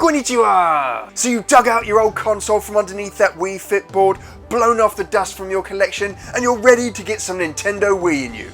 Konnichiwa! So you dug out your old console from underneath that Wii Fit board, blown off the dust from your collection, and you're ready to get some Nintendo Wii in you.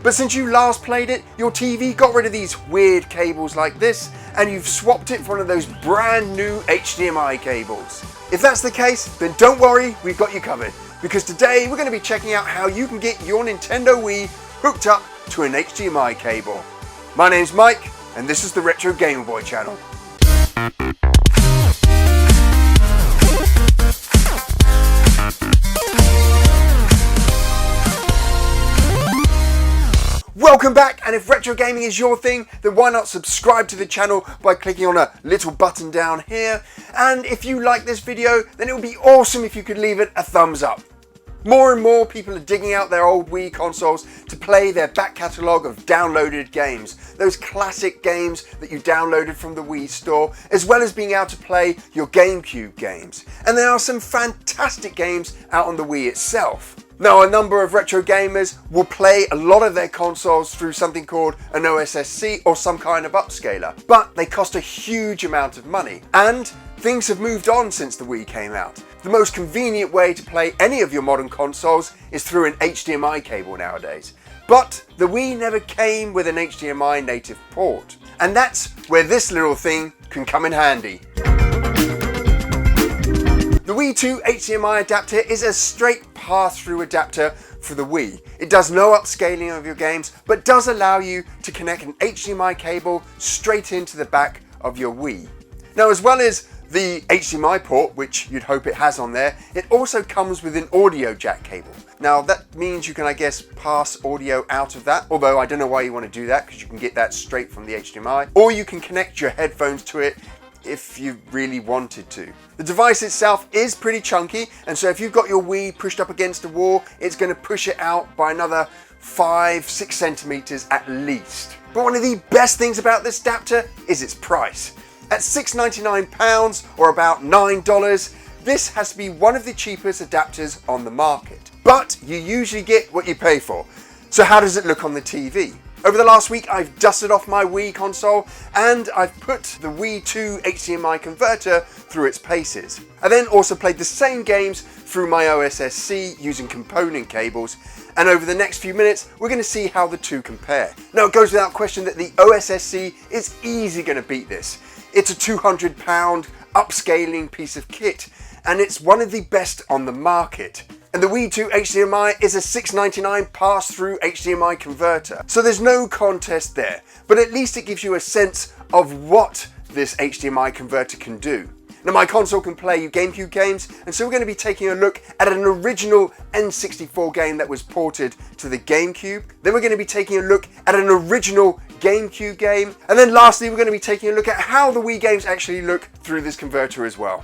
But since you last played it, your TV got rid of these weird cables like this, and you've swapped it for one of those brand new HDMI cables. If that's the case, then don't worry, we've got you covered. Because today we're going to be checking out how you can get your Nintendo Wii hooked up to an HDMI cable. My name's Mike, and this is the Retro Gamer Boy channel. Welcome back, and if retro gaming is your thing, then why not subscribe to the channel by clicking on a little button down here. And if you like this video, then it would be awesome if you could leave it a thumbs up. More and more people are digging out their old Wii consoles to play their back catalogue of downloaded games. Those classic games that you downloaded from the Wii store, as well as being able to play your Gamecube games. And there are some fantastic games out on the Wii itself. Now, a number of retro gamers will play a lot of their consoles through something called an OSSC or some kind of upscaler, but they cost a huge amount of money. And things have moved on since the Wii came out. The most convenient way to play any of your modern consoles is through an HDMI cable nowadays. But the Wii never came with an HDMI native port. And that's where this little thing can come in handy. The Wii 2 HDMI adapter is a straight pass-through adapter for the Wii. It does no upscaling of your games, but does allow you to connect an HDMI cable straight into the back of your Wii. Now, as well as the HDMI port, which you'd hope it has on there, it also comes with an audio jack cable. Now that means you can, I guess, pass audio out of that, although I don't know why you want to do that, because you can get that straight from the HDMI, or you can connect your headphones to it if you really wanted to. The device itself is pretty chunky, and so if you've got your Wii pushed up against a wall, it's going to push it out by another 5-6 centimeters at least. But one of the best things about this adapter is its price. At £6.99 or about $9, this has to be one of the cheapest adapters on the market. But you usually get what you pay for. So how does it look on the TV? Over the last week, I've dusted off my Wii console and I've put the Wii 2 HDMI converter through its paces. I then also played the same games through my OSSC using component cables, and over the next few minutes, we're going to see how the two compare. Now, it goes without question that the OSSC is easily going to beat this. It's a £200 upscaling piece of kit, and it's one of the best on the market. And the Wii 2 HDMI is a $6.99 pass-through HDMI converter. So there's no contest there, but at least it gives you a sense of what this HDMI converter can do. Now, my console can play Gamecube games, and so we're going to be taking a look at an original N64 game that was ported to the Gamecube. Then we're going to be taking a look at an original Gamecube game. And then lastly, we're going to be taking a look at how the Wii games actually look through this converter as well.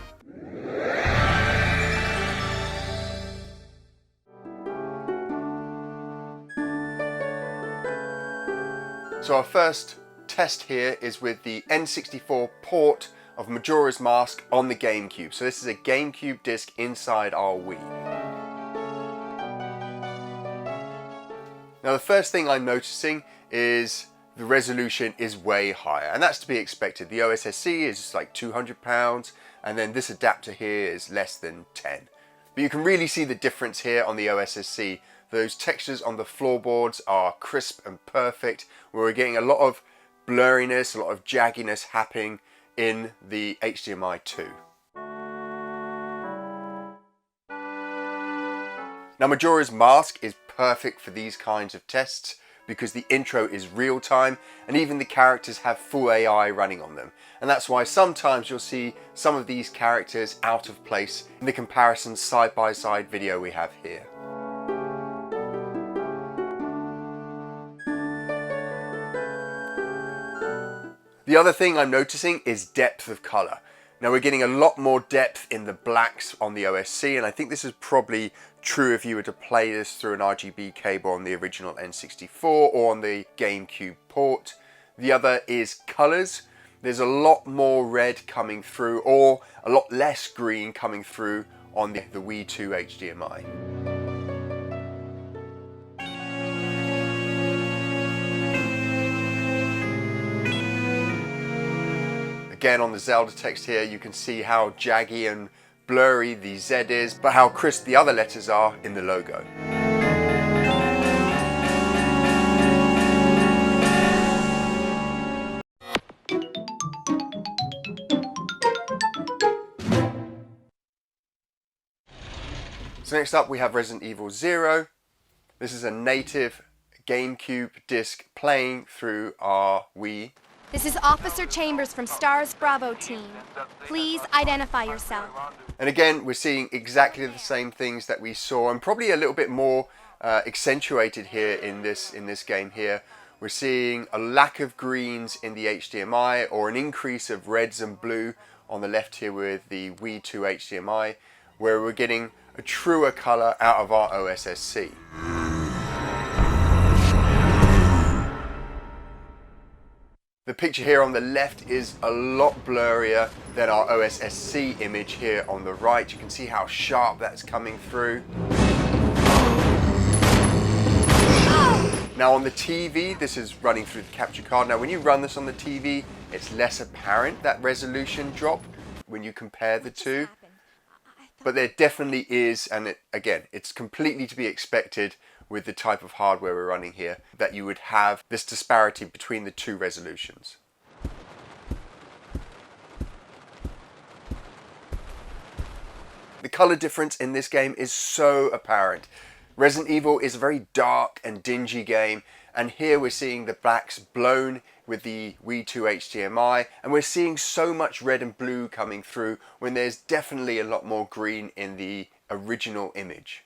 So our first test here is with the N64 port of Majora's Mask on the Gamecube. So this is a Gamecube disc inside our Wii. Now the first thing I'm noticing is the resolution is way higher, and that's to be expected. The OSSC is like £200, and then this adapter here is less than 10. But you can really see the difference here on the OSSC. Those textures on the floorboards are crisp and perfect, where we're getting a lot of blurriness, a lot of jagginess happening in the HDMI 2. Now, Majora's Mask is perfect for these kinds of tests because the intro is real time and even the characters have full AI running on them. And that's why sometimes you'll see some of these characters out of place in the comparison side-by-side video we have here. The other thing I'm noticing is depth of color. Now we're getting a lot more depth in the blacks on the OSC, and I think this is probably true if you were to play this through an RGB cable on the original N64 or on the Gamecube port. The other is colors. There's a lot more red coming through, or a lot less green coming through on the Wii 2 HDMI. Again, on the Zelda text here, you can see how jaggy and blurry the Z is, but how crisp the other letters are in the logo. So next up we have Resident Evil 0. This is a native Gamecube disc playing through our Wii. This is Officer Chambers from STARS Bravo team. Please identify yourself. And again, we're seeing exactly the same things that we saw, and probably a little bit more accentuated here in this game here. We're seeing a lack of greens in the HDMI, or an increase of reds and blue on the left here with the Wii 2 HDMI, where we're getting a truer color out of our OSSC. The picture here on the left is a lot blurrier than our OSSC image here on the right. You can see how sharp that's coming through. Now on the TV, this is running through the capture card. Now when you run this on the TV, it's less apparent, that resolution drop, when you compare the two. But there definitely is, and again, it's completely to be expected with the type of hardware we're running here, that you would have this disparity between the two resolutions. The color difference in this game is so apparent. Resident Evil is a very dark and dingy game, and here we're seeing the blacks blown with the Wii 2 HDMI, and we're seeing so much red and blue coming through when there's definitely a lot more green in the original image.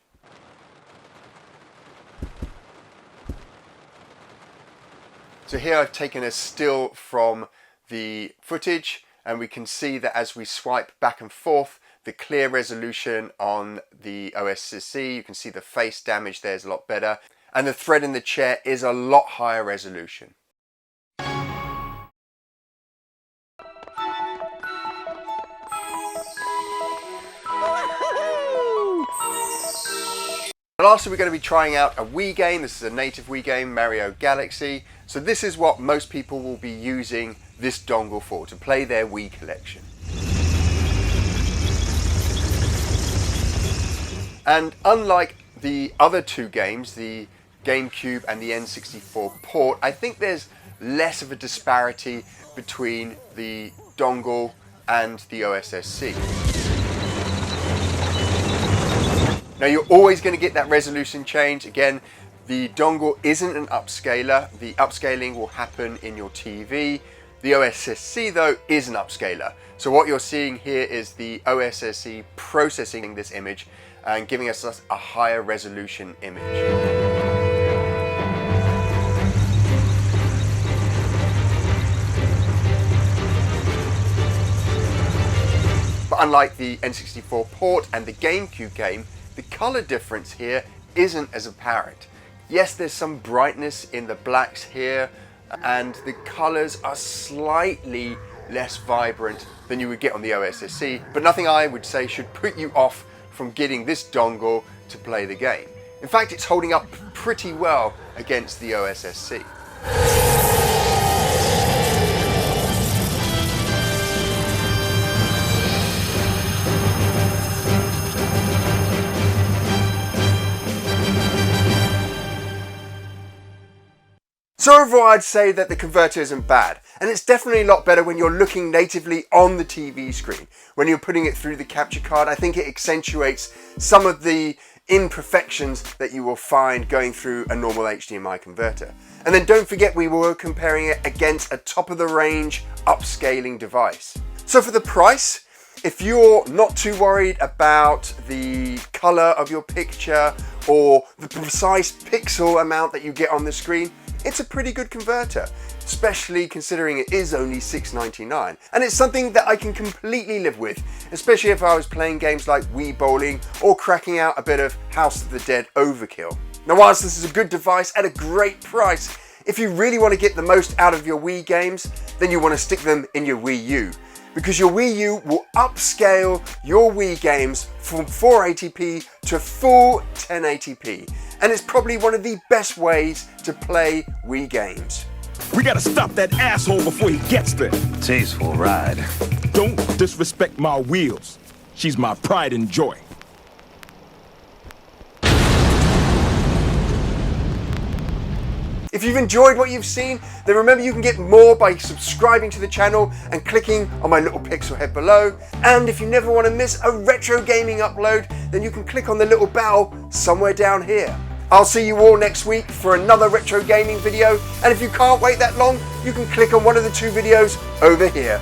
So here I've taken a still from the footage, and we can see that as we swipe back and forth, the clear resolution on the OSSC, you can see the face damage there is a lot better, and the thread in the chair is a lot higher resolution. Lastly, we're going to be trying out a Wii game. This is a native Wii game, Mario Galaxy. So this is what most people will be using this dongle for, to play their Wii collection. And unlike the other two games, the Gamecube and the N64 port, I think there's less of a disparity between the dongle and the OSSC. Now you're always going to get that resolution change. Again, the dongle isn't an upscaler. The upscaling will happen in your TV. The OSSC though is an upscaler. So what you're seeing here is the OSSC processing this image and giving us a higher resolution image. But unlike the N64 port and the Gamecube game, the color difference here isn't as apparent. Yes, there's some brightness in the blacks here, and the colors are slightly less vibrant than you would get on the OSSC, but nothing I would say should put you off from getting this dongle to play the game. In fact, it's holding up pretty well against the OSSC. So overall, I'd say that the converter isn't bad, and it's definitely a lot better when you're looking natively on the TV screen. When you're putting it through the capture card, I think it accentuates some of the imperfections that you will find going through a normal HDMI converter. And then don't forget, we were comparing it against a top-of-the-range upscaling device. So for the price, if you're not too worried about the color of your picture or the precise pixel amount that you get on the screen, it's a pretty good converter, especially considering it is only $6.99. And it's something that I can completely live with, especially if I was playing games like Wii Bowling or cracking out a bit of House of the Dead Overkill. Now, whilst this is a good device at a great price, if you really want to get the most out of your Wii games, then you want to stick them in your Wii U, because your Wii U will upscale your Wii games from 480p to full 1080p. And it's probably one of the best ways to play Wii games. We gotta stop that asshole before he gets there. Tasteful ride. Don't disrespect my wheels. She's my pride and joy. If you've enjoyed what you've seen, then remember you can get more by subscribing to the channel and clicking on my little pixel head below. And if you never want to miss a retro gaming upload, then you can click on the little bell somewhere down here. I'll see you all next week for another retro gaming video. And if you can't wait that long, you can click on one of the two videos over here.